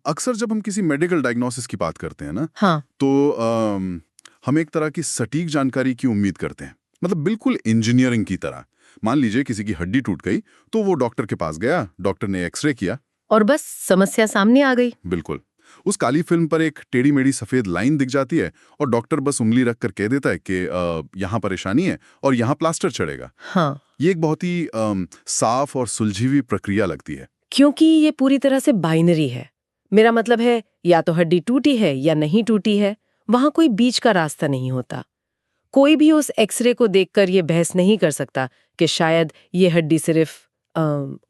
अक्सर जब हम किसी मेडिकल डायग्नोसिस की बात करते हैं ना, हाँ। तो हम एक तरह की सटीक जानकारी की उम्मीद करते हैं, मतलब बिल्कुल इंजीनियरिंग की तरह। मान लीजिए किसी की हड्डी टूट गई तो वो डॉक्टर के पास गया, डॉक्टर ने एक्सरे किया। और बस समस्या सामने आ गई। बिल्कुल। उस काली फिल्म पर एक टेढ़ी मेढ़ी सफेद लाइन दिख जाती है और डॉक्टर बस उंगली रख कर कह देता है कि यहाँ परेशानी है और यहाँ प्लास्टर चढ़ेगा। हाँ, ये एक बहुत ही साफ और सुलझी हुई प्रक्रिया लगती है। क्योंकि ये पूरी तरह से बाइनरी है। मेरा मतलब है, या तो हड्डी टूटी है या नहीं टूटी है, वहां कोई बीच का रास्ता नहीं होता। कोई भी उस एक्सरे को देखकर ये बहस नहीं कर सकता कि शायद ये हड्डी सिर्फ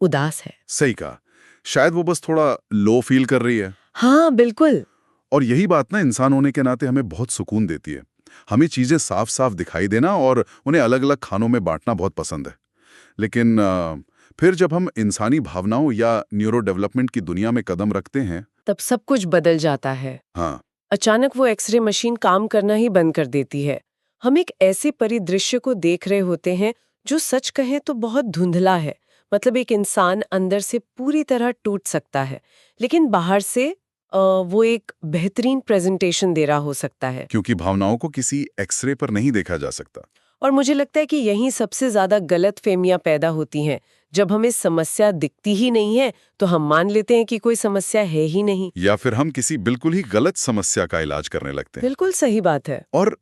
उदास है। सही कहा। शायद वो बस थोड़ा लो फील कर रही है। हाँ, बिल्कुल। और यही बात ना इंसान होने के नाते हमें बहुत सुकून देती है। हमें चीजें साफ साफ दिखाई देना और उन्हें अलग अलग खानों में बांटना बहुत पसंद है। लेकिन फिर जब हम इंसानी भावनाओं या न्यूरो डेवलपमेंट की दुनिया में कदम रखते हैं, तब सब कुछ बदल जाता है। हाँ, अचानक वो एक्सरे मशीन काम करना ही बंद कर देती है। हम एक ऐसे परिदृश्य को देख रहे होते हैं जो सच कहें तो बहुत धुंधला है। मतलब एक इंसान अंदर से पूरी तरह टूट सकता है, लेकिन बाहर से वो एक बेहतरीन प्रेजेंटेशन दे रहा हो सकता है। क्योंकि भावनाओं को किसी एक्सरे पर नहीं देखा जा सकता। और मुझे लगता है कि यहीं सबसे ज्यादा गलतफहमियां पैदा होती हैं। जब हमें समस्या दिखती ही नहीं है तो हम मान लेते हैं कि कोई समस्या है ही नहीं। या फिर हम किसी बिल्कुल ही गलत समस्या का इलाज करने लगते हैं। बिल्कुल सही बात है। और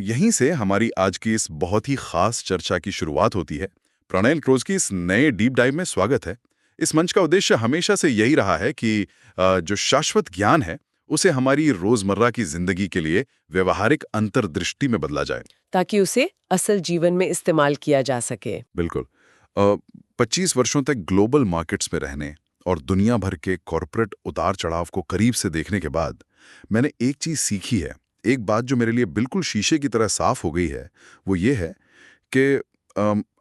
यहीं से हमारी आज की इस बहुत ही खास चर्चा की शुरुआत होती है। प्रणय क्रोज की इस नए डीप डाइव में स्वागत है। इस मंच का उद्देश्य हमेशा से यही रहा है कि जो शाश्वत ज्ञान है उसे हमारी रोजमर्रा की जिंदगी के लिए व्यवहारिक अंतर्दृष्टि में बदला जाए, ताकि उसे असल जीवन में इस्तेमाल किया जा सके। बिल्कुल। 25 वर्षों तक ग्लोबल मार्केट्स में रहने और दुनिया भर के कॉरपोरेट उतार चढ़ाव को करीब से देखने के बाद मैंने एक चीज सीखी है। एक बात जो मेरे लिए बिल्कुल शीशे की तरह साफ हो गई है, वो ये है कि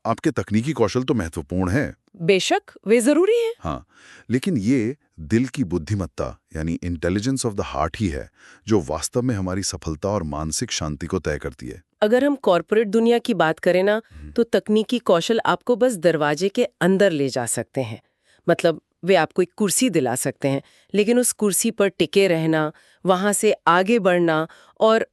आपके तकनीकी कौशल तो महत्वपूर्ण है, बेशक वे जरूरी है। हाँ, लेकिन ये दिल की बुद्धिमत्ता यानी इंटेलिजेंस ऑफ द हार्ट ही है जो वास्तव में हमारी सफलता और मानसिक शांति को तय करती है। अगर हम कॉरपोरेट दुनिया की बात करें ना, तो तकनीकी कौशल आपको बस दरवाजे के अंदर ले जा सकते हैं। मतलब वे आपको एक कुर्सी दिला सकते हैं, लेकिन उस कुर्सी पर टिके रहना, वहां से आगे बढ़ना और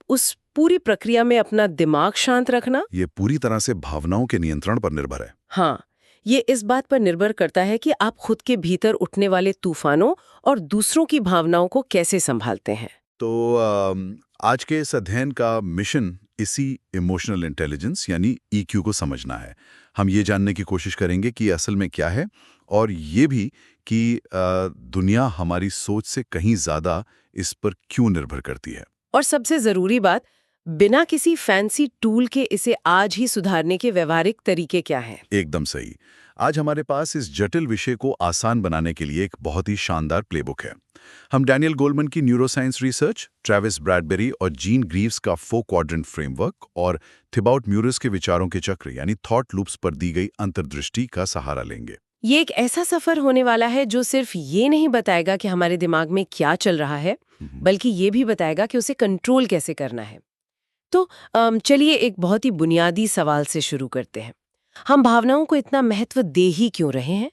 उस पूरी प्रक्रिया में अपना दिमाग शांत रखना, ये पूरी तरह से भावनाओं के नियंत्रण पर निर्भर है। हाँ, ये इस बात पर निर्भर करता है कि आप खुद के भीतर उठने वाले तूफानों और दूसरों की भावनाओं को कैसे संभालते हैं। तो आज के इस अध्ययन का मिशन इसी इमोशनल इंटेलिजेंस यानी ईक्यू को समझना है। हम ये जानने की कोशिश करेंगे कि असल में क्या है और ये भी कि दुनिया हमारी सोच से कहीं ज्यादा इस पर क्यों निर्भर करती है। और सबसे जरूरी बात, बिना किसी फैंसी टूल के इसे आज ही सुधारने के व्यवहारिक तरीके क्या हैं? एकदम सही। आज हमारे पास इस जटिल विषय को आसान बनाने के लिए एक बहुत ही शानदार प्लेबुक है। हम डैनियल गोलमन की न्यूरोसाइंस रिसर्च, ट्रेविस ब्रैडबेरी और जीन ग्रीव्स का 4 क्वाड्रेंट फ्रेमवर्क और थिबाउट म्यूरस के विचारों के चक्र यानी थॉट लूप्स पर दी गई अंतर्दृष्टि का सहारा लेंगे। ये एक ऐसा सफर होने वाला है जो सिर्फ ये नहीं बताएगा कि हमारे दिमाग में क्या चल रहा है, बल्कि ये भी बताएगा कि उसे कंट्रोल कैसे करना है। तो चलिए एक बहुत ही बुनियादी सवाल से शुरू करते हैं। हम भावनाओं को इतना महत्व दे ही क्यों रहे हैं?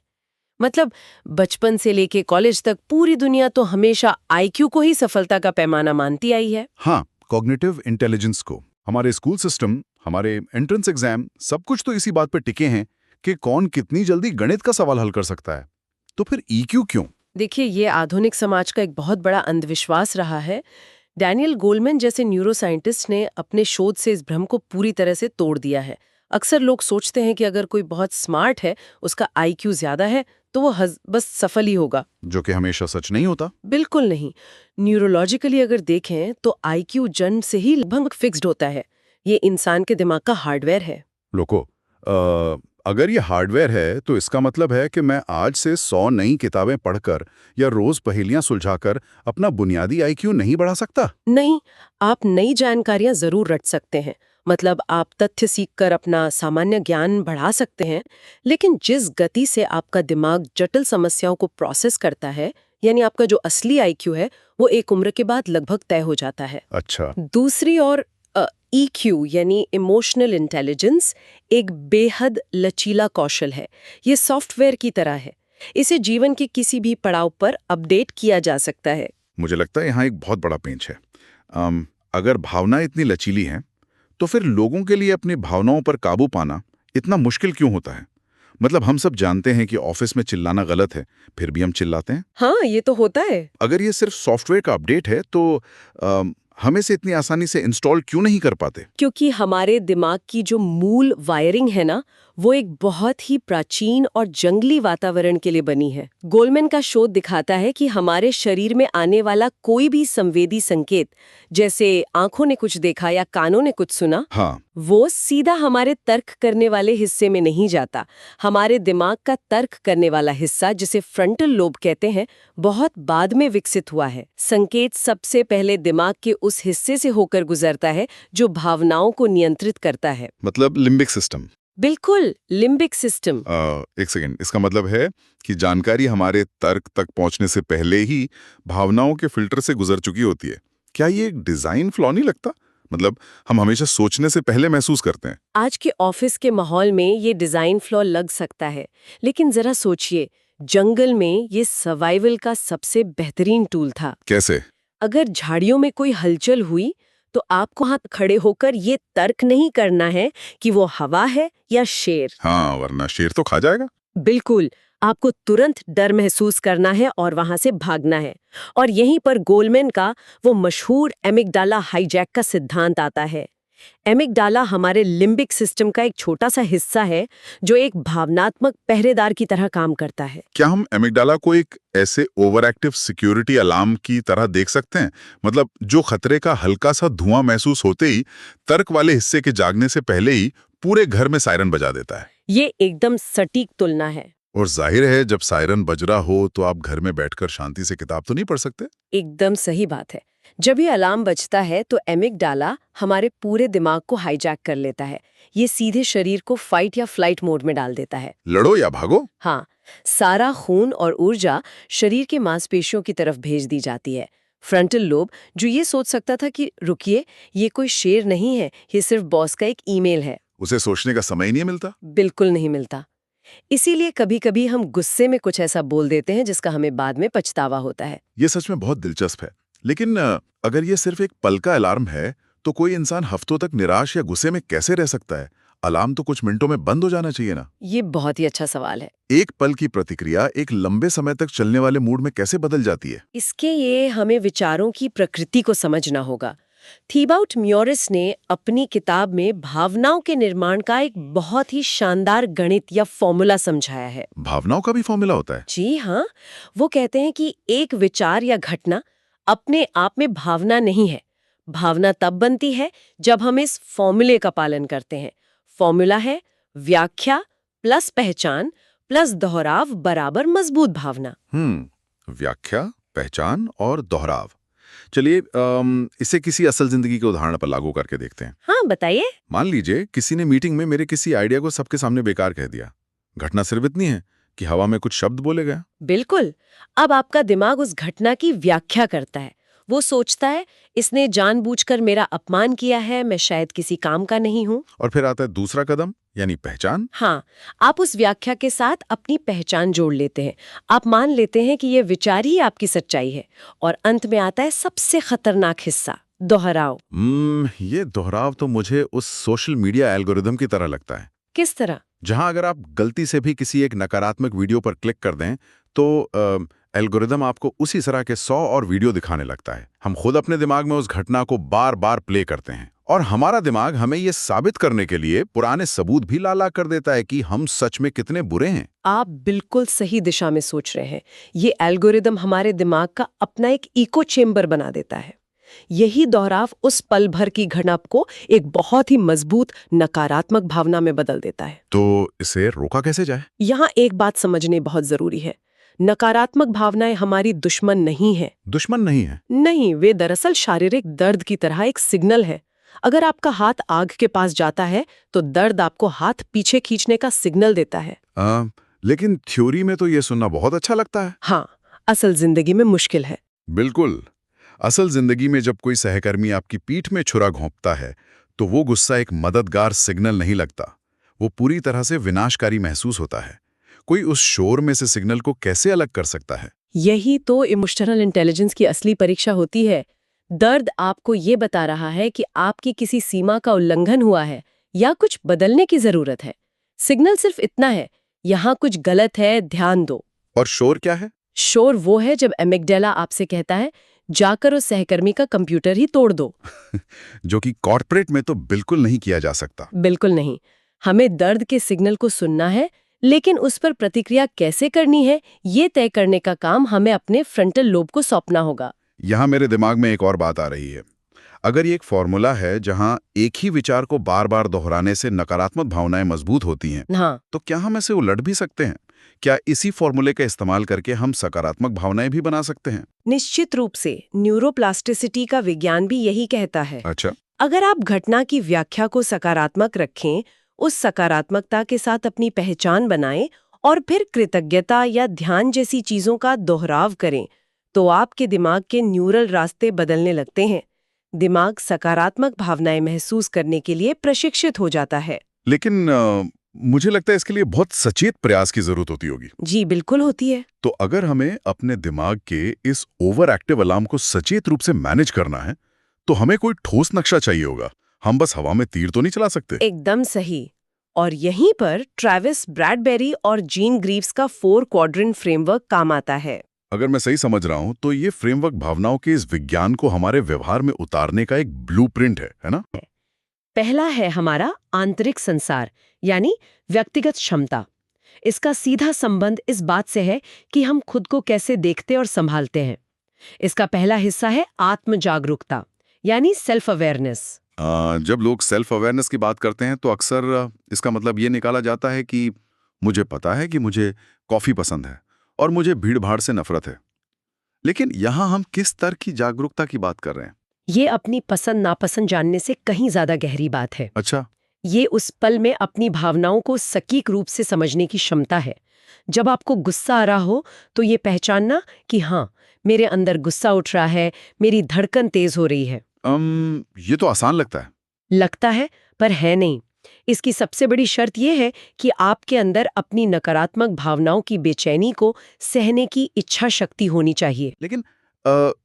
मतलब बचपन से लेके कॉलेज तक पूरी दुनिया तो हमेशा आईक्यू को ही सफलता का पैमाना मानती आई है। हाँ, कॉग्निटिव इंटेलिजेंस को। हमारे स्कूल सिस्टम, हमारे एंट्रेंस एग्जाम, सब कुछ तो इसी बात पर टिके हैं कि कौन कितनी जल्दी गणित का सवाल हल कर सकता है। तो फिर ईक्यू क्यों? देखिए, ये आधुनिक समाज का एक बहुत बड़ा अंधविश्वास रहा है। डैनियल गोलमैन जैसे न्यूरोसाइंटिस्ट ने अपने शोध से इस भ्रम को पूरी तरह से तोड़ दिया है। अक्सर लोग सोचते हैं कि अगर कोई बहुत स्मार्ट है, उसका आईक्यू ज्यादा है, तो वो बस सफल ही होगा, जो कि हमेशा सच नहीं होता। बिल्कुल नहीं। न्यूरोलॉजिकली अगर देखें तो आईक्यू जन्म से ही लगभग फिक्स्ड होता है। ये इंसान के दिमाग का हार्डवेयर है। लोगों, अगर ये हार्डवेयर है तो इसका मतलब है कि मैं आज से 100 नई किताबें पढ़कर या रोज पहेलियां सुलझाकर अपना बुनियादी आईक्यू नहीं बढ़ा सकता। नहीं, आप नई जानकारियां जरूर रट सकते हैं। मतलब आप तथ्य सीखकर अपना सामान्य ज्ञान बढ़ा सकते हैं, लेकिन जिस गति से आपका दिमाग जटिल समस्याओं को प्रोसेस करता है, यानी आपका जो असली आईक्यू है, वो एक उम्र के बाद लगभग तय हो जाता है। अच्छा। दूसरी ओर EQ यानी इमोशनल इंटेलिजेंस एक बेहद लचीला कौशल है। ये सॉफ्टवेयर की तरह है। इसे जीवन के किसी भी पड़ाव पर अपडेट किया जा सकता है। मुझे लगता है यहाँ एक बहुत बड़ा पेंच है। अगर भावनाएं इतनी लचीली हैं, तो फिर लोगों के लिए अपनी भावनाओं पर काबू पाना इतना मुश्किल क्यों होता है? मतलब हम सब जानते हैं कि ऑफिस में चिल्लाना गलत है, फिर भी हम चिल्लाते हैं। हाँ, ये तो होता है। अगर ये सिर्फ सॉफ्टवेयर का अपडेट है, तो हम इसे इतनी आसानी से इंस्टॉल क्यों नहीं कर पाते? क्योंकि हमारे दिमाग की जो मूल वायरिंग है ना, वो एक बहुत ही प्राचीन और जंगली वातावरण के लिए बनी है। गोलमैन का शोध दिखाता है कि हमारे शरीर में आने वाला कोई भी संवेदी संकेत, जैसे आंखों ने कुछ देखा या कानों ने कुछ सुना, हाँ, वो सीधा हमारे तर्क करने वाले हिस्से में नहीं जाता। हमारे दिमाग का तर्क करने वाला हिस्सा, जिसे फ्रंटल लोब कहते हैं, बहुत बाद में विकसित हुआ है। संकेत सबसे पहले दिमाग के उस हिस्से से होकर गुजरता है जो भावनाओं को नियंत्रित करता है। मतलब लिम्बिक सिस्टम। बिल्कुल, लिम्बिक सिस्टम। एक सेकेंड, इसका मतलब है कि जानकारी हमारे तर्क तक पहुंचने से पहले ही भावनाओं के फिल्टर से गुजर चुकी होती है। क्या ये एक डिजाइन फ्लॉ नहीं लगता? मतलब हम हमेशा सोचने से पहले महसूस करते हैं। आज के ऑफिस के माहौल में ये डिजाइन फ्लॉ लग सकता है, लेकिन जरा सोचिए, जंगल में ये सर्वाइवल का सबसे बेहतरीन टूल था। कैसे? अगर झाड़ियों में कोई हलचल हुई, तो आपको वहां खड़े होकर ये तर्क नहीं करना है कि वो हवा है या शेर। हाँ, वरना शेर तो खा जाएगा। बिल्कुल, आपको तुरंत डर महसूस करना है और वहां से भागना है। और यहीं पर गोलमैन का वो मशहूर एमिगडाला हाईजैक का सिद्धांत आता है। एमिगडाला हमारे लिम्बिक सिस्टम का एक छोटा सा हिस्सा है जो एक भावनात्मक पहरेदार की तरह काम करता है। क्या हम एमिगडाला को एक ऐसे ओवर एक्टिव सिक्योरिटी अलार्म की तरह देख सकते हैं? मतलब जो खतरे का हल्का सा धुआं महसूस होते ही तर्क वाले हिस्से के जागने से पहले ही पूरे घर में सायरन बजा देता है। ये एकदम सटीक तुलना है। और जाहिर है, जब सायरन बज रहा हो तो आप घर में बैठकर शांति से किताब तो नहीं पढ़ सकते। एकदम सही बात है। जब ये अलार्म बजता है तो एमिगडाला हमारे पूरे दिमाग को हाईजैक कर लेता है। ये सीधे शरीर को फाइट या फ्लाइट मोड में डाल देता है। लड़ो या भागो। हाँ, सारा खून और ऊर्जा शरीर के मांसपेशियों की तरफ भेज दी जाती है। फ्रंटल लोब, जो ये सोच सकता था कि रुकिए, ये कोई शेर नहीं है, ये सिर्फ बॉस का एक ईमेल है, उसे सोचने का समय ही नहीं मिलता। बिल्कुल नहीं मिलता। इसीलिए कभी-कभी हम गुस्से में कुछ ऐसा बोल देते हैं जिसका हमें बाद में पछतावा होता है। ये सच में बहुत दिलचस्प है। लेकिन अगर ये सिर्फ एक पल का अलार्म है, तो कोई इंसान हफ्तों तक निराश या गुस्से में कैसे रह सकता है? अलार्म तो कुछ मिनटों में बंद हो जाना चाहिए ना। ये बहुत ही अच्छा सवाल है। एक पल की प्रतिक्रिया एक लंबे समय तक चलने वाले मूड में कैसे बदल जाती है? इसके लिए हमें विचारों की प्रकृति को समझना होगा। थीबाउट म्योरिस ने अपनी किताब में भावनाओं के निर्माण का एक बहुत ही शानदार गणित या फॉर्मूला समझाया है। भावनाओं का भी फॉर्मूला होता है? जी हाँ, वो कहते हैं कि एक विचार या घटना अपने आप में भावना नहीं है। भावना तब बनती है जब हम इस फॉर्मूले का पालन करते हैं। फॉर्मूला है व्याख्या प्लस पहचान प्लस दोहराव बराबर मजबूत भावना। व्याख्या, पहचान और दोहराव। चलिए इसे किसी असल जिंदगी के उदाहरण पर लागू करके देखते हैं। हाँ, बताइए। मान लीजिए किसी ने मीटिंग में मेरे किसी आइडिया को सबके सामने बेकार कह दिया। घटना सिर्फ इतनी है कि हवा में कुछ शब्द बोले गए। बिल्कुल। अब आपका दिमाग उस घटना की व्याख्या करता है। वो सोचता है, इसने जानबूझकर मेरा अपमान किया है, मैं शायद किसी काम का नहीं हूँ। और फिर आता है दूसरा कदम, यानी पहचान। हाँ, आप उस व्याख्या के साथ अपनी पहचान जोड़ लेते हैं। आप मान लेते हैं कि ये विचार ही आपकी सच्चाई है। और अंत में आता है सबसे खतरनाक हिस्सा, दोहराव। ये दोहराव तो मुझे उस सोशल मीडिया एल्गोरिदम की तरह लगता है। किस तरह? जहां अगर आप गलती से भी किसी एक नकारात्मक वीडियो पर क्लिक कर दें, तो एल्गोरिदम आपको उसी तरह के 100 और वीडियो दिखाने लगता है। हम खुद अपने दिमाग में उस घटना को बार बार प्ले करते हैं, और हमारा दिमाग हमें ये साबित करने के लिए पुराने सबूत भी ला कर देता है कि हम सच में कितने बुरे हैं। आप बिल्कुल सही दिशा में सोच रहे हैं। ये एल्गोरिदम हमारे दिमाग का अपना एक इको चेम्बर बना देता है। यही दोहराव उस पल भर की घटना को एक बहुत ही मजबूत नकारात्मक भावना में बदल देता है। तो इसे रोका कैसे जाए? यहाँ एक बात समझने बहुत जरूरी है। नकारात्मक भावनाएं हमारी दुश्मन नहीं है। दुश्मन नहीं है? नहीं, वे दरअसल शारीरिक दर्द की तरह एक सिग्नल है। अगर आपका हाथ आग के पास जाता है तो दर्द आपको हाथ पीछे खींचने का सिग्नल देता है। लेकिन थ्योरी में तो ये सुनना बहुत अच्छा लगता है। हाँ, असल जिंदगी में मुश्किल है। बिल्कुल। असल जिंदगी में जब कोई सहकर्मी आपकी पीठ में छुरा घोंपता है, तो वो गुस्सा एक मददगार सिग्नल नहीं लगता। वो पूरी तरह से विनाशकारी महसूस होता है। कोई उस शोर में से सिग्नल को कैसे अलग कर सकता है? यही तो इमोशनल इंटेलिजेंस की असली परीक्षा होती है। दर्द आपको ये बता रहा है कि आपकी किसी सीमा का उल्लंघन हुआ है या कुछ बदलने की जरूरत है। सिग्नल सिर्फ इतना है, यहाँ कुछ गलत है, ध्यान दो। और शोर क्या है? शोर वो है जब एमिगडाला आपसे कहता है, जाकर उस सहकर्मी का कंप्यूटर ही तोड़ दो। जो कि कॉर्पोरेट में तो बिल्कुल नहीं किया जा सकता। बिल्कुल नहीं। हमें दर्द के सिग्नल को सुनना है, लेकिन उस पर प्रतिक्रिया कैसे करनी है, ये तय करने का काम हमें अपने फ्रंटल लोब को सौंपना होगा। यहाँ मेरे दिमाग में एक और बात आ रही है। अगर ये एक फॉर्मूला है जहाँ एक ही विचार को बार बार दोहराने से नकारात्मक भावनाएं मजबूत होती हैं, हाँ, तो क्या हम इसे उलट भी सकते हैं? क्या इसी फॉर्मूले का इस्तेमाल करके हम सकारात्मक भावनाएं भी बना सकते हैं? निश्चित रूप से। न्यूरोप्लास्टिसिटी का विज्ञान भी यही कहता है। अच्छा। अगर आप घटना की व्याख्या को सकारात्मक रखें, उस सकारात्मकता के साथ अपनी पहचान बनाएं और फिर कृतज्ञता या ध्यान जैसी चीजों का दोहराव करें, तो आपके दिमाग के न्यूरल रास्ते बदलने लगते हैं। दिमाग सकारात्मक भावनाएं महसूस करने के लिए प्रशिक्षित हो जाता है। लेकिन मुझे लगता है इसके लिए बहुत सचेत प्रयास की जरूरत होती होगी। जी बिल्कुल होती है। तो अगर हमें अपने दिमाग के इस ओवर एक्टिव अलार्म को सचेत रूप से मैनेज करना है, तो हमें कोई ठोस नक्शा चाहिए होगा। हम बस हवा में तीर तो नहीं चला सकते। एकदम सही। और यहीं पर ट्रेविस ब्रैडबेरी और जीन ग्रीव्स का 4 क्वाड्रेंट फ्रेमवर्क काम आता है। अगर मैं सही समझ रहा हूं, तो ये फ्रेमवर्क भावनाओं के इस विज्ञान को हमारे व्यवहार में उतारने का एक ब्लूप्रिंट है ना? पहला है हमारा आंतरिक संसार, यानी व्यक्तिगत क्षमता। इसका सीधा संबंध इस बात से है कि हम खुद को कैसे देखते और संभालते हैं। इसका पहला हिस्सा है आत्म जागरूकता, यानी सेल्फ अवेयरनेस। जब लोग सेल्फ अवेयरनेस की बात करते हैं, तो अक्सर इसका मतलब ये निकाला जाता है कि मुझे पता है कि मुझे कॉफी पसंद है और मुझे भीड़-भाड़ से नफरत है। लेकिन यहाँ हम किस स्तर की जागरूकता की बात कर रहे हैं? ये अपनी पसंद नापसंद जानने से कहीं ज्यादा गहरी बात है। अच्छा। ये उस पल में अपनी भावनाओं को सटीक रूप से समझने की क्षमता है। जब आपको गुस्सा आ रहा हो, तो ये पहचानना कि हाँ, मेरे अंदर गुस्सा उठ रहा है, मेरी धड़कन तेज हो रही है। ये तो आसान लगता है। लगता है, पर है नहीं। इसकी सबसे बड़ी शर्त यह है कि आपके अंदर अपनी नकारात्मक भावनाओं की बेचैनी को सहने की इच्छा शक्ति होनी चाहिए। लेकिन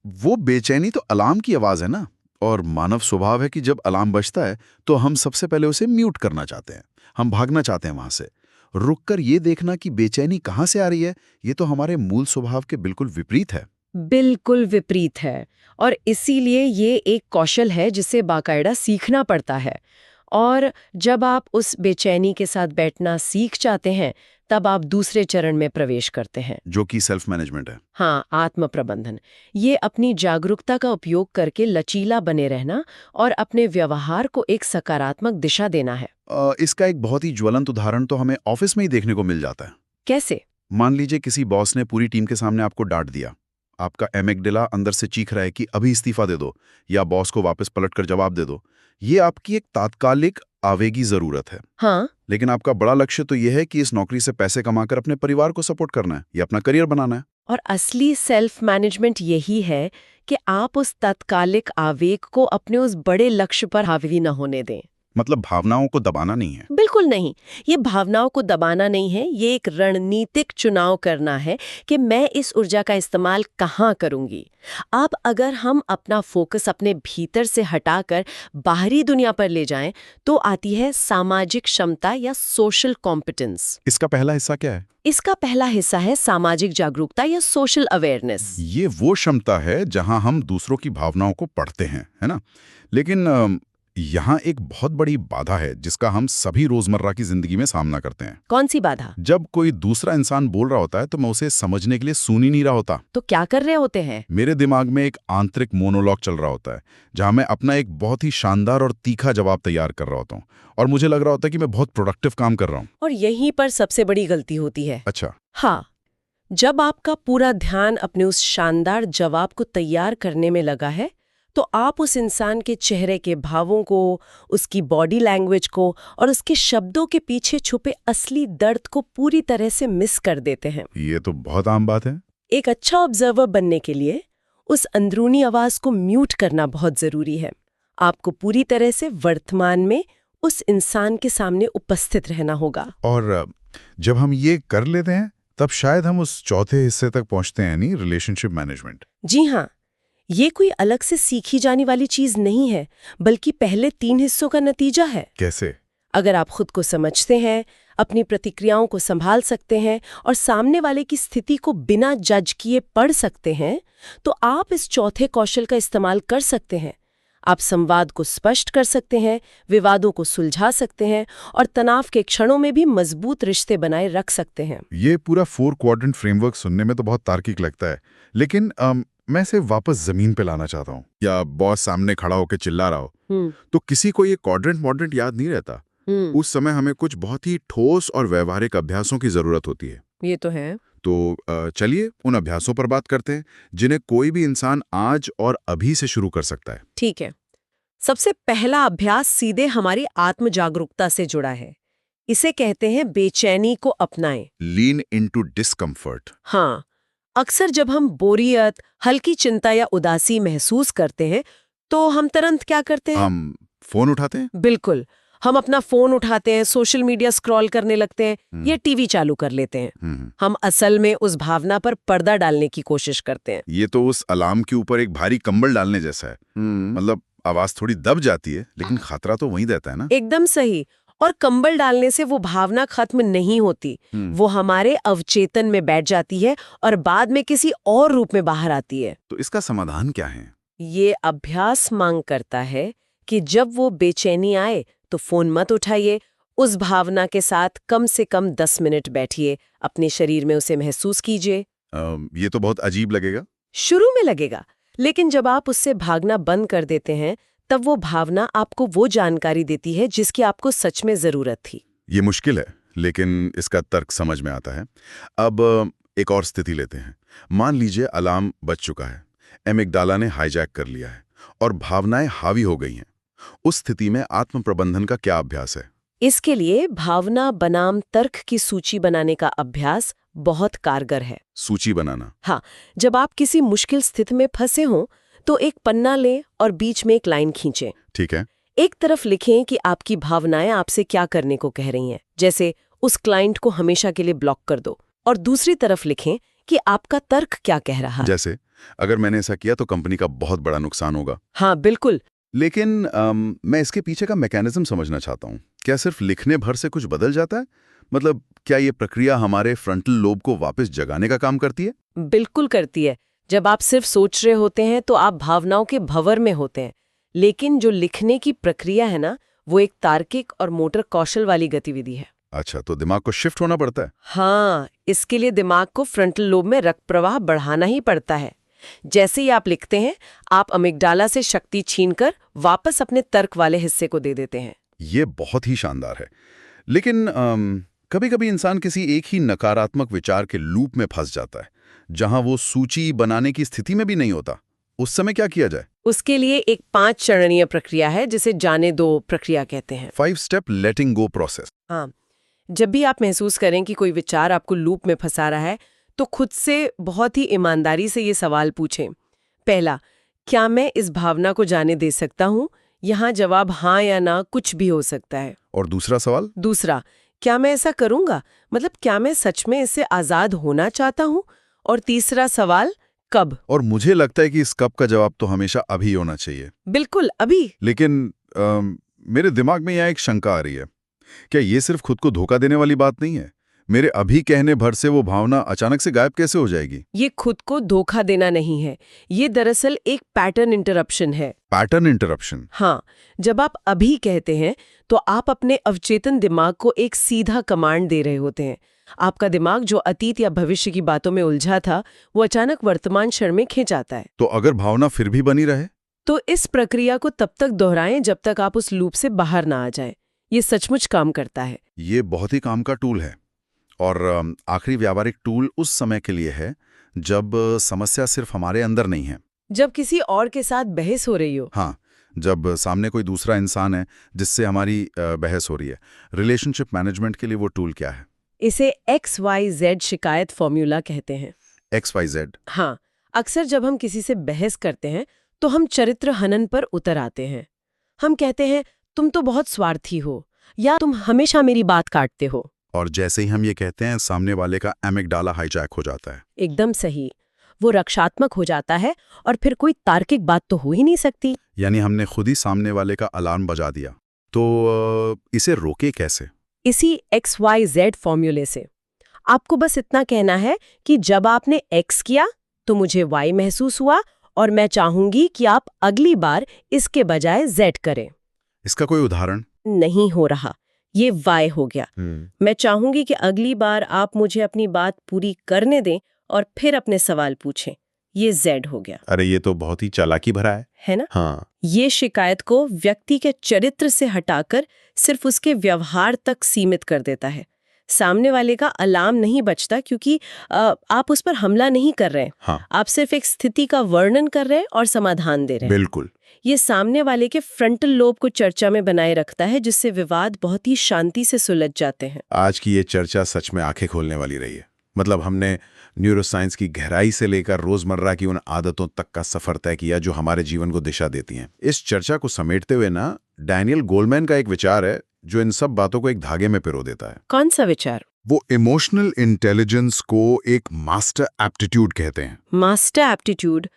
वो बेचैनी तो अलार्म की आवाज है ना? और मानव स्वभाव है कि जब अलार्म बजता है, तो हम सबसे पहले उसे म्यूट करना चाहते हैं। हम भागना चाहते हैं वहां से। रुककर ये देखना कि बेचैनी कहाँ से आ रही है, ये तो हमारे मूल स्वभाव के बिल्कुल विपरीत है। बिल्कुल विपरीत है। और इसीलिए ये एक कौशल है जिसे बाकायदा सीखना पड़ता है। और जब आप उस बेचैनी के साथ बैठना सीख जाते हैं, तब आप दूसरे चरण में प्रवेश करते हैं, जो कि सेल्फ मैनेजमेंट है। हाँ, आत्म प्रबंधन। ये अपनी जागरूकता का उपयोग करके लचीला बने रहना और अपने व्यवहार को एक सकारात्मक दिशा देना है। इसका एक बहुत ही ज्वलंत उदाहरण तो हमें ऑफिस में ही देखने को मिल जाता है। कैसे? मान लीजिए किसी बॉस ने पूरी टीम के सामने आपको डांट दिया। आपका एमिगडाला अंदर से चीख रहा है कि अभी इस्तीफा दे दो या बॉस को वापस पलटकर जवाब दे दो। ये आपकी एक तात्कालिक आवेगी जरूरत है। हाँ, लेकिन आपका बड़ा लक्ष्य तो यह है कि इस नौकरी से पैसे कमाकर अपने परिवार को सपोर्ट करना है या अपना करियर बनाना है। और असली सेल्फ मैनेजमेंट यही है कि आप उस तात्कालिक आवेग को अपने उस बड़े लक्ष्य पर हावी न होने दें। मतलब भावनाओं को दबाना नहीं है। बिल्कुल नहीं। ये भावनाओं को दबाना नहीं है, ये एक रणनीतिक चुनाव करना है कि मैं इस ऊर्जा का इस्तेमाल कहाँ करूंगी। अब अगर हम अपना फोकस अपने भीतर से हटाकर बाहरी दुनिया पर ले जाएं, तो आती है सामाजिक क्षमता या सोशल कॉम्पिटेंस। इसका पहला हिस्सा क्या है? इसका पहला हिस्सा है सामाजिक जागरूकता या सोशल अवेयरनेस। ये वो क्षमता है जहां हम दूसरों की भावनाओं को पढ़ते हैं, है ना? लेकिन यहाँ एक बहुत बड़ी बाधा है जिसका हम सभी रोजमर्रा की जिंदगी में सामना करते हैं। कौन सी बाधा? जब कोई दूसरा इंसान बोल रहा होता है तो मैं उसे समझने के लिए सुन ही नहीं रहा होता। तो क्या कर रहे होते हैं? मेरे दिमाग में एक आंतरिक मोनोलॉग चल रहा होता है जहां मैं अपना एक बहुत ही शानदार और तीखा जवाब तैयार कर रहा होता हूँ और मुझे लग रहा होता है कि मैं बहुत प्रोडक्टिव काम कर रहा हूँ। और यहीं पर सबसे बड़ी गलती होती है। अच्छा। हाँ, जब आपका पूरा ध्यान अपने उस शानदार जवाब को तैयार करने में लगा है, तो आप उस इंसान के चेहरे के भावों को, उसकी बॉडी लैंग्वेज को और उसके शब्दों के पीछे छुपे असली दर्द को पूरी तरह से मिस कर देते हैं। ये तो बहुत आम बात है। एक अच्छा ऑब्जर्वर बनने के लिए उस अंदरूनी आवाज को म्यूट करना बहुत जरूरी है। आपको पूरी तरह से वर्तमान में उस इंसान के सामने उपस्थित रहना होगा। और जब हम ये कर लेते हैं तब शायद हम उस चौथे हिस्से तक पहुंचते हैं, नहीं, रिलेशनशिप मैनेजमेंट। जी हाँ, ये कोई अलग से सीखी जाने वाली चीज नहीं है, बल्कि पहले 3 हिस्सों का नतीजा है। कैसे? अगर आप खुद को समझते हैं, अपनी प्रतिक्रियाओं को संभाल सकते हैं और सामने वाले की स्थिति को बिना जज किए पढ़ सकते हैं, तो आप इस चौथे कौशल का इस्तेमाल कर सकते हैं। आप संवाद को स्पष्ट कर सकते हैं, विवादों को सुलझा सकते हैं और तनाव के क्षणों में भी मजबूत रिश्ते बनाए रख सकते हैं। ये पूरा 4 क्वाड्रेंट फ्रेमवर्क सुनने में तो बहुत तार्किक लगता है, लेकिन मैं इसे वापस जमीन पे लाना चाहता हूँ। या बॉस सामने खड़ा होकर चिल्ला रहा हो, तो किसी को ये क्वाड्रेंट मॉड्रेंट याद नहीं रहता। उस समय हमें कुछ बहुत ही ठोस और व्यवहारिक अभ्यासों की जरूरत होती है। ये तो है। तो चलिए उन अभ्यासों पर बात करते हैं जिन्हें कोई भी इंसान आज और अभी से शुरू कर सकता है। ठीक है। सबसे पहला अभ्यास सीधे हमारी आत्म जागरूकता से जुड़ा है। इसे कहते हैं बेचैनी को अपनाएं। लीन इनटू डिस्कम्फर्ट। हाँ, अक्सर जब हम बोरियत, हल्की चिंता या उदासी महसूस करते हैं, तो हम तुरंत क्या करते हैं? हम फोन उठाते हैं। बिल्कुल, हम अपना फोन उठाते हैं, सोशल मीडिया स्क्रॉल करने लगते हैं या टीवी चालू कर लेते हैं। हम असल में उस भावना पर पर्दा डालने की कोशिश करते हैं। ये तो उस अलार्म के ऊपर एक भारी कंबल डालने जैसा है। मतलब आवाज थोड़ी दब जाती है, लेकिन खतरा तो वहीं रहता है ना। एकदम सही। और कंबल डालने से वो भावना खत्म नहीं होती, वो हमारे अवचेतन में बैठ जाती है और बाद में किसी और रूप में बाहर आती है। तो इसका समाधान क्या है? ये अभ्यास मांग करता है कि जब वो बेचैनी आए तो फोन मत उठाइए, उस भावना के साथ कम से कम 10 मिनट बैठिए, अपने शरीर में उसे महसूस कीजिए। ये तो बहुत अजीब लगेगा। शुरू में लगेगा, लेकिन जब आप उससे भागना बंद कर देते हैं, तब वो भावना आपको वो जानकारी देती है जिसकी आपको सच में जरूरत थी। ये मुश्किल है, लेकिन इसका तर्क समझ में आता है। अब एक और स्थिति लेते हैं। मान लीजिए अलार्म बज चुका है, एमिगडाला ने हाईजैक कर लिया है और भावनाएं हावी हो गई हैं। उस स्थिति में आत्म प्रबंधन का क्या अभ्यास है? इसके लिए भावना बनाम तर्क की सूची बनाने का अभ्यास बहुत कारगर है। सूची बनाना? हाँ, जब आप किसी मुश्किल स्थिति में फंसे हों, तो एक पन्ना लें और बीच में एक लाइन खींचें। ठीक है। एक तरफ लिखें कि आपकी भावनाएं आपसे क्या करने को कह रही हैं, जैसे उस क्लाइंट को हमेशा के लिए ब्लॉक कर दो, और दूसरी तरफ लिखें कि आपका तर्क क्या कह रहा है। जैसे अगर मैंने ऐसा किया तो कंपनी का बहुत बड़ा नुकसान होगा। हाँ, बिल्कुल। लेकिन मैं इसके पीछे का मैकेनिज्म समझना चाहता हूँ। क्या सिर्फ लिखने भर से कुछ बदल जाता है? मतलब क्या ये प्रक्रिया हमारे फ्रंटल लोब को वापस जगाने का काम करती है? बिल्कुल करती है। जब आप सिर्फ सोच रहे होते हैं तो आप भावनाओं के भंवर में होते हैं, लेकिन जो लिखने की प्रक्रिया है ना, वो एक तार्किक और मोटर कौशल वाली गतिविधि है। अच्छा, तो दिमाग को शिफ्ट होना पड़ता है? हाँ, इसके लिए दिमाग को फ्रंटल लोब में रक्त प्रवाह बढ़ाना ही पड़ता है। जैसे ही आप लिखते हैं, आप अमिगडाला से शक्ति छीनकर वापस अपने तर्क वाले हिस्से को दे देते हैं। ये बहुत ही शानदार है। लेकिन कभी-कभी इंसान किसी एक ही नकारात्मक विचार के लूप में फंस जाता है, जहां वो सूची बनाने की स्थिति में भी नहीं होता। उस समय क्या किया जाए? उसके लिए एक 5 चरणीय प्रक्रिया है, जिसे जाने दो प्रक्रिया कहते हैं। 5 स्टेप लेटिंग गो प्रोसेस। हाँ, जब भी आप महसूस करें कि कोई विचार आपको लूप में फंसा रहा है, तो खुद से बहुत ही ईमानदारी से ये सवाल पूछें। पहला, क्या मैं इस भावना को जाने दे सकता हूँ? यहाँ जवाब हाँ या ना कुछ भी हो सकता है। और दूसरा सवाल? दूसरा, क्या मैं ऐसा करूँगा? मतलब क्या मैं सच में इससे आज़ाद होना चाहता हूँ? और तीसरा सवाल, कब? और मुझे लगता है कि इस कब का जवाब तो हमेशा अभी होना चाहिए। बिल्कुल अभी। लेकिन मेरे दिमाग में यहाँ एक शंका आ रही है। क्या ये सिर्फ खुद को धोखा देने वाली बात नहीं है? मेरे अभी कहने भर से वो भावना अचानक से गायब कैसे हो जाएगी? ये खुद को धोखा देना नहीं है, ये दरअसल एक पैटर्न इंटरप्शन है। Pattern interruption? हाँ, जब आप अभी कहते हैं तो आप अपने अवचेतन दिमाग को एक सीधा कमांड दे रहे होते हैं। आपका दिमाग जो अतीत या भविष्य की बातों में उलझा था, वो अचानक वर्तमान क्षण में खिंच आता है। तो अगर भावना फिर भी बनी रहे? तो इस प्रक्रिया को तब तक दोहराएं जब तक आप उस लूप से बाहर ना आ जाएं। ये सचमुच काम करता है। ये बहुत ही काम का टूल है। और आखिरी व्यावहारिक टूल उस समय के लिए है जब समस्या सिर्फ हमारे अंदर नहीं है। जब किसी और के साथ बहस हो रही हो। हाँ, जब सामने कोई दूसरा इंसान है जिससे हमारी बहस हो रही है। रिलेशनशिप मैनेजमेंट के लिए वो टूल क्या है? इसे XYZ शिकायत फॉर्मूला कहते हैं। XYZ? हाँ, अक्सर जब हम किसी से बहस करते हैं तो हम चरित्र हनन पर उतर आते हैं। हम कहते हैं, तुम तो बहुत स्वार्थी हो, या तुम हमेशा मेरी बात काटते हो। और जैसे ही हम ये कहते हैं, सामने वाले का एमिगडाला हाईजैक हो जाता है। एकदम सही। वो रक्षात्मक हो जाता है और फिर कोई तार्किक बात तो हो ही नहीं सकती। यानी हमने खुद ही सामने वाले का अलार्म बजा दिया। तो इसे रोके कैसे? इसी XYZ फॉर्मूले से। आपको बस इतना कहना है कि जब आपने X किया तो मुझे Y महसूस हुआ और मैं चाहूंगी कि आप अगली बार इसके बजाय Z करें। इसका कोई उदाहरण? नहीं हो रहा, ये Y हो गया। मैं चाहूंगी कि अगली बार आप मुझे अपनी बात पूरी करने दें और फिर अपने सवाल पूछें। ये Z हो गया। अरे ये तो बहुत ही चालाकी भरा है ना? हाँ। ये शिकायत को व्यक्ति के चरित्र से हटाकर सिर्फ उसके व्यवहार तक सीमित कर देता है। सामने वाले का अलार्म नहीं बजता क्योंकि आप उस पर हमला नहीं कर रहे हैं। हाँ। आप सिर्फ एक स्थिति का वर्णन कर रहे हैं और समाधान दे रहे हैं। बिल्कुल। ये सामने वाले के फ्रंटल लोब को चर्चा में बनाए रखता है, जिससे विवाद बहुत ही शांति से सुलझ जाते हैं। आज की ये चर्चा सच में आंखें खोलने वाली रही है। मतलब हमने न्यूरोसाइंस की गहराई से लेकर रोजमर्रा की उन आदतों तक का सफर तय किया जो हमारे जीवन को दिशा देती हैं। इस चर्चा को समेटते हुए ना, डैनियल गोलमैन का एक विचार है जो इन सब बातों को एक धागे में पिरो देता है। कौन सा विचार? वो इमोशनल इंटेलिजेंस को एक मास्टर एप्टीट्यूड कहते हैं। मास्टर एप्टीट्यूड,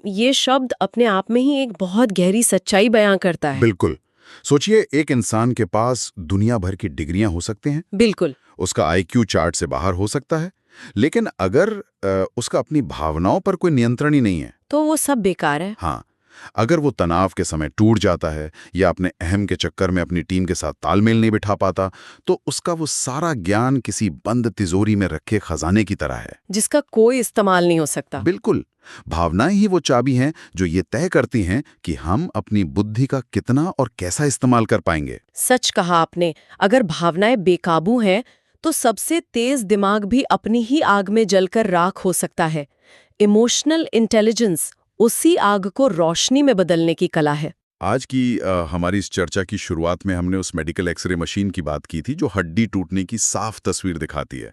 ये शब्द अपने आप में ही एक बहुत गहरी सच्चाई बयां करता है। बिल्कुल। सोचिए, एक इंसान के पास दुनिया भर की डिग्रियां हो सकती हैं। बिल्कुल। उसका IQ चार्ट से बाहर हो सकता है, लेकिन अगर उसका अपनी भावनाओं पर कोई नियंत्रण ही नहीं है तो वो सब बेकार है। हाँ, अगर वो तनाव के समय टूट जाता है या अपने अहम के चक्कर में अपनी टीम के साथ तालमेल नहीं बिठा पाता, तो उसका वो सारा ज्ञान किसी बंद तिजोरी में रखे खजाने की तरह है, जिसका कोई इस्तेमाल नहीं हो सकता। बिल्कुल। भावनाएं ही वो चाबी हैं जो ये तय करती हैं कि हम अपनी बुद्धि का कितना और कैसा इस्तेमाल कर पाएंगे। सच कहा आपने। अगर भावनाएं बेकाबू हैं तो सबसे तेज दिमाग भी अपनी ही आग में जलकर राख हो सकता है। इमोशनल इंटेलिजेंस उसी आग को रोशनी में बदलने की कला है। आज की हमारी इस चर्चा की शुरुआत में हमने उस मेडिकल एक्सरे मशीन की बात की थी जो हड्डी टूटने की साफ तस्वीर दिखाती है।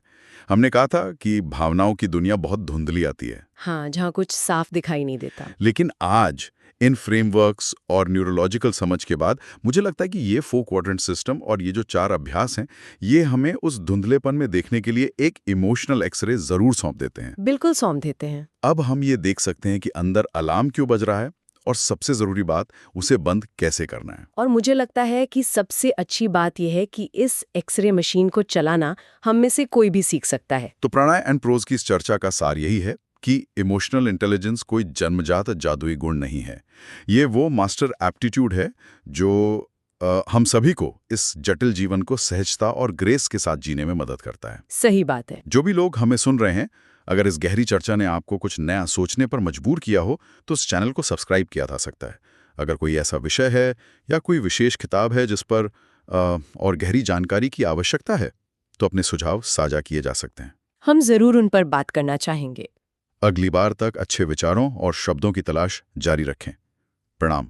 हमने कहा था कि भावनाओं की दुनिया बहुत धुंधली आती है। हाँ, जहाँ कुछ साफ दिखाई नहीं देता। लेकिन आज इन फ्रेमवर्क्स और न्यूरोलॉजिकल समझ के बाद मुझे लगता है कि ये 4 क्वाड्रेंट सिस्टम और ये जो 4 अभ्यास हैं, ये हमें उस धुंधलेपन में देखने के लिए एक इमोशनल एक्सरे जरूर सौंप देते हैं। बिल्कुल सौंप देते हैं। अब हम ये देख सकते हैं कि अंदर अलार्म क्यों बज रहा है और सबसे जरूरी बात, उसे बंद कैसे करना है। और मुझे लगता है कि सबसे अच्छी बात यह है कि इस एक्सरे मशीन को चलाना हम में से कोई भी सीख सकता है। तो प्रणय एंड प्रोज की इस चर्चा का सार यही है कि इमोशनल इंटेलिजेंस कोई जन्मजात जादुई गुण नहीं है। ये वो मास्टर एप्टीट्यूड है जो हम सभी को इस जटिल जीवन को सहजता और ग्रेस के साथ जीने में मदद करता है। सही बात है। जो भी लोग हमें सुन रहे हैं, अगर इस गहरी चर्चा ने आपको कुछ नया सोचने पर मजबूर किया हो तो इस चैनल को सब्सक्राइब किया जा सकता है। अगर कोई ऐसा विषय है या कोई विशेष किताब है जिस पर और गहरी जानकारी की आवश्यकता है, तो अपने सुझाव साझा किए जा सकते हैं। हम जरूर उन पर बात करना चाहेंगे। अगली बार तक अच्छे विचारों और शब्दों की तलाश जारी रखें। प्रणाम।